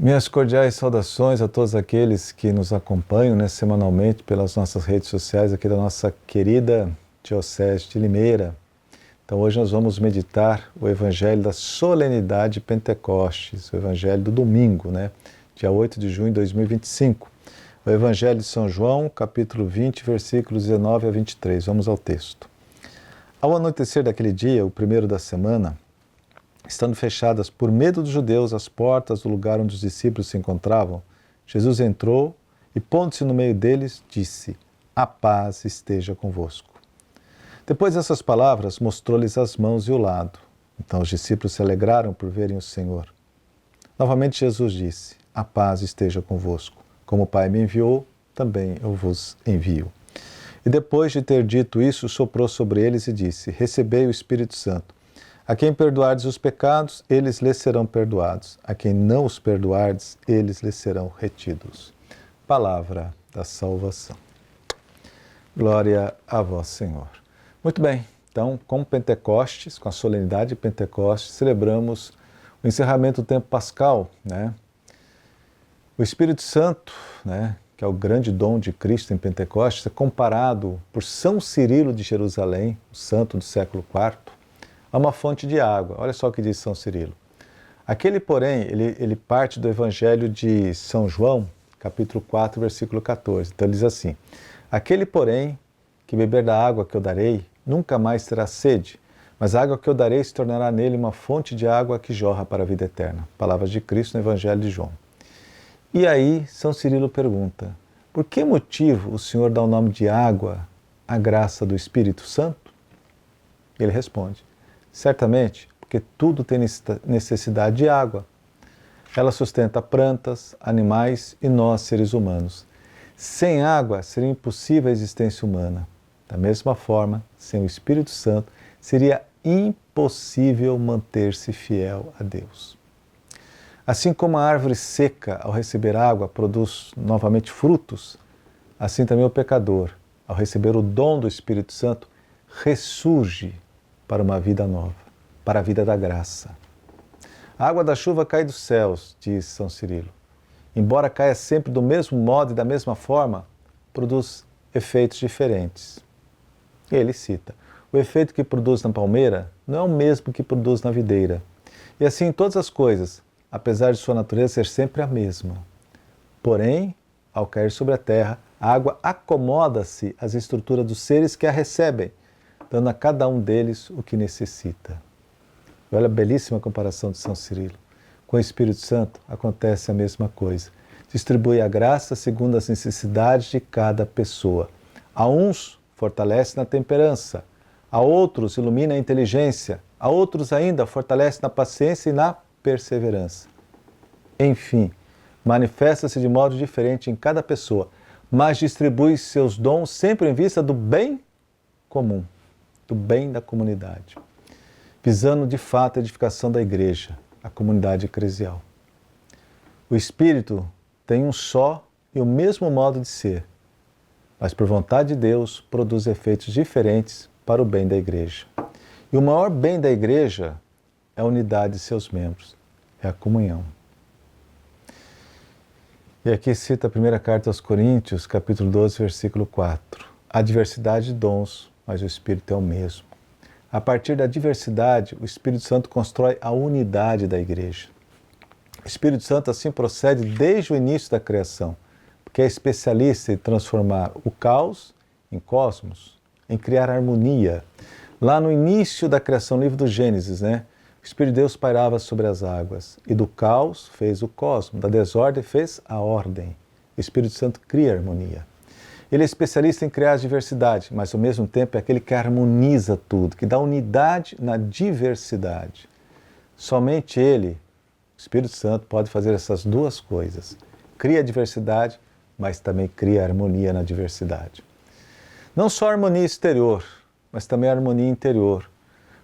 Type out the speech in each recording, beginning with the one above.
Minhas cordiais saudações a todos aqueles que nos acompanham, né, semanalmente pelas nossas redes sociais aqui da nossa querida Diocese de Limeira. Então hoje nós vamos meditar o Evangelho da Solenidade de Pentecostes, o Evangelho do domingo, né, dia 8 de junho de 2025. O Evangelho de São João, capítulo 20, versículos 19 a 23. Vamos ao texto. Ao anoitecer daquele dia, o primeiro da semana, estando fechadas por medo dos judeus as portas do lugar onde os discípulos se encontravam, Jesus entrou e, pondo-se no meio deles, disse: "A paz esteja convosco." Depois dessas palavras, mostrou-lhes as mãos e o lado. Então os discípulos se alegraram por verem o Senhor. Novamente Jesus disse: "A paz esteja convosco. Como o Pai me enviou, também eu vos envio." E depois de ter dito isso, soprou sobre eles e disse: "Recebei o Espírito Santo. A quem perdoardes os pecados, eles lhes serão perdoados. A quem não os perdoardes, eles lhes serão retidos." Palavra da salvação. Glória a vós, Senhor. Muito bem, então, com Pentecostes, com a solenidade de Pentecostes, celebramos o encerramento do tempo pascal, né? O Espírito Santo, né, que é o grande dom de Cristo em Pentecostes, é comparado por São Cirilo de Jerusalém, o santo do século IV, a uma fonte de água. Olha só o que diz São Cirilo. Aquele, porém, ele parte do Evangelho de São João, capítulo 4, versículo 14. Então ele diz assim: "Aquele, porém, que beber da água que eu darei, nunca mais terá sede, mas a água que eu darei se tornará nele uma fonte de água que jorra para a vida eterna." Palavras de Cristo no Evangelho de João. E aí, São Cirilo pergunta: por que motivo o Senhor dá o nome de água à graça do Espírito Santo? Ele responde: certamente, porque tudo tem necessidade de água. Ela sustenta plantas, animais e nós, seres humanos. Sem água seria impossível a existência humana. Da mesma forma, sem o Espírito Santo, seria impossível manter-se fiel a Deus. Assim como a árvore seca, ao receber água, produz novamente frutos, assim também o pecador, ao receber o dom do Espírito Santo, ressurge para uma vida nova, para a vida da graça. A água da chuva cai dos céus, diz São Cirilo. Embora caia sempre do mesmo modo e da mesma forma, produz efeitos diferentes. Ele cita: o efeito que produz na palmeira não é o mesmo que produz na videira. E assim em todas as coisas, apesar de sua natureza ser sempre a mesma. Porém, ao cair sobre a terra, a água acomoda-se às estruturas dos seres que a recebem, dando a cada um deles o que necessita. Olha a belíssima comparação de São Cirilo. Com o Espírito Santo acontece a mesma coisa. Distribui a graça segundo as necessidades de cada pessoa. A uns fortalece na temperança, a outros ilumina a inteligência, a outros ainda fortalece na paciência e na perseverança. Enfim, manifesta-se de modo diferente em cada pessoa, mas distribui seus dons sempre em vista do bem comum, do bem da comunidade, visando de fato a edificação da igreja, a comunidade eclesial. O Espírito tem um só e o mesmo modo de ser, mas por vontade de Deus produz efeitos diferentes para o bem da igreja. E o maior bem da igreja é a unidade de seus membros, é a comunhão. E aqui cita a primeira carta aos Coríntios, capítulo 12, versículo 4. Há diversidade de dons, mas o Espírito é o mesmo. A partir da diversidade, o Espírito Santo constrói a unidade da igreja. O Espírito Santo assim procede desde o início da criação, porque é especialista em transformar o caos em cosmos, em criar harmonia. Lá no início da criação, no livro do Gênesis, né? O Espírito de Deus pairava sobre as águas, e do caos fez o cosmos, da desordem fez a ordem. O Espírito Santo cria harmonia. Ele é especialista em criar a diversidade, mas ao mesmo tempo é aquele que harmoniza tudo, que dá unidade na diversidade. Somente Ele, o Espírito Santo, pode fazer essas duas coisas. Cria a diversidade, mas também cria harmonia na diversidade. Não só a harmonia exterior, mas também a harmonia interior.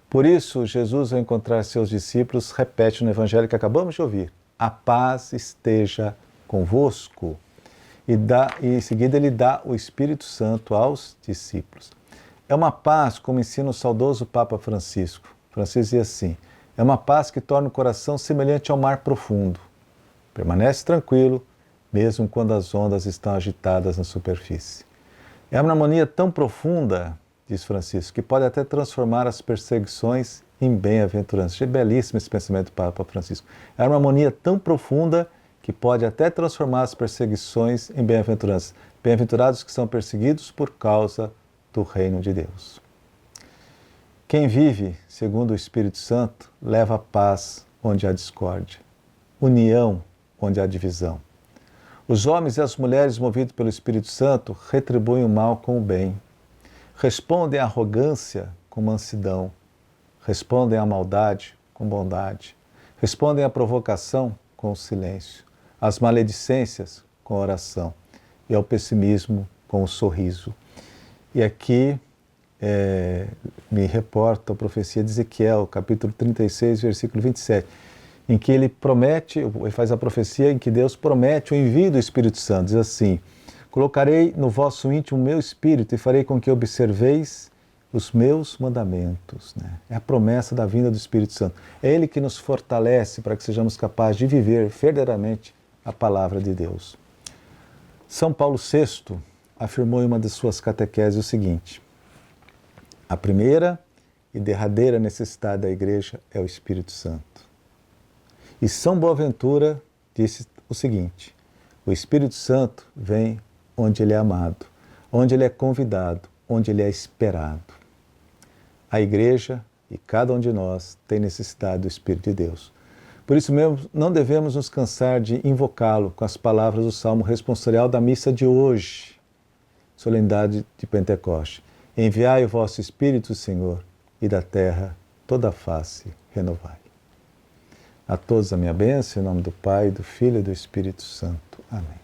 Por isso, Jesus, ao encontrar seus discípulos, repete no Evangelho que acabamos de ouvir: "A paz esteja convosco." E em seguida ele dá o Espírito Santo aos discípulos. É uma paz, como ensina o saudoso Papa Francisco. Francisco dizia assim: é uma paz que torna o coração semelhante ao mar profundo. Permanece tranquilo, mesmo quando as ondas estão agitadas na superfície. É uma harmonia tão profunda, diz Francisco, que pode até transformar as perseguições em bem-aventuranças. Achei belíssimo esse pensamento do Papa Francisco. É uma harmonia tão profunda que pode até transformar as perseguições em bem-aventuranças. Bem-aventurados que são perseguidos por causa do reino de Deus. Quem vive segundo o Espírito Santo leva paz onde há discórdia, união onde há divisão. Os homens e as mulheres movidos pelo Espírito Santo retribuem o mal com o bem, respondem à arrogância com mansidão, respondem à maldade com bondade, respondem à provocação com o silêncio, às maledicências com a oração e ao pessimismo com o sorriso. E aqui me reporta a profecia de Ezequiel, capítulo 36, versículo 27, em que ele faz a profecia em que Deus promete o envio do Espírito Santo. Diz assim: colocarei no vosso íntimo o meu Espírito e farei com que observeis os meus mandamentos. É a promessa da vinda do Espírito Santo. É Ele que nos fortalece para que sejamos capazes de viver verdadeiramente a palavra de Deus. São Paulo VI afirmou em uma de suas catequeses o seguinte: a primeira e derradeira necessidade da Igreja é o Espírito Santo. E São Boaventura disse o seguinte: o Espírito Santo vem onde ele é amado, onde ele é convidado, onde ele é esperado. A Igreja e cada um de nós tem necessidade do Espírito de Deus. Por isso mesmo, não devemos nos cansar de invocá-lo com as palavras do Salmo responsorial da missa de hoje, solenidade de Pentecoste. Enviai o vosso Espírito, Senhor, e da terra toda a face renovai. A todos a minha bênção, em nome do Pai, do Filho e do Espírito Santo. Amém.